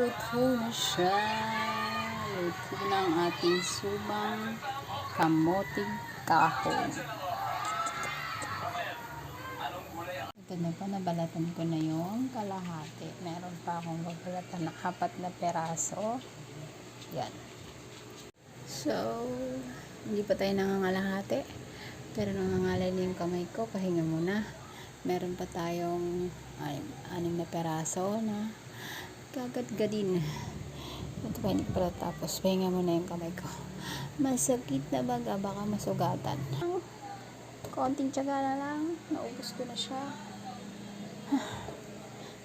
Luto na siya. Luto na ang ating subang kamoting kahoy. Ito na po, nabalatan ko na yung kalahati. Meron pa akong babalatan na 4 na peraso. Yan. So, hindi pa tayo nangangalahati. Pero nangangalay na yung kamay ko. Pahinga muna. Meron pa tayong 6 na peraso na kagadgadin. Ito pa, hindi pa tapos. Pahinga muna yung kamay ko. Masakit na baga, baka masugatan. Konting tiyaga na lang. Naubos ko na siya.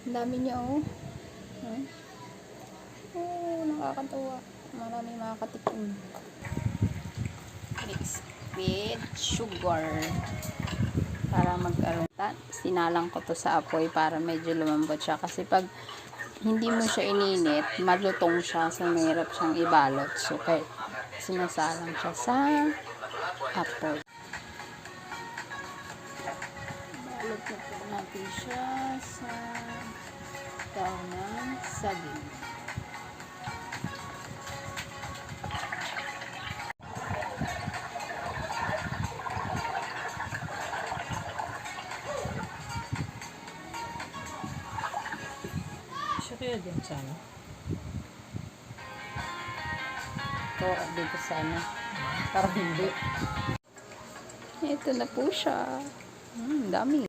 Ang dami niya, oh. Oh, nakakatawa. Maraming makakatikim. Mix with sugar. Para magkaroon. Sinalang ko to sa apoy para medyo lumambot siya. Kasi pag hindi mo siya ininit, malutong siya. So, mahirap siyang ibalot. So, kaya sinasalang siya sa apoy. Balot na po natin siya sa daon ng saging. Siya kaya dyan sana? Ito, dito sana. Parang hindi. Ito na po siya. Dami.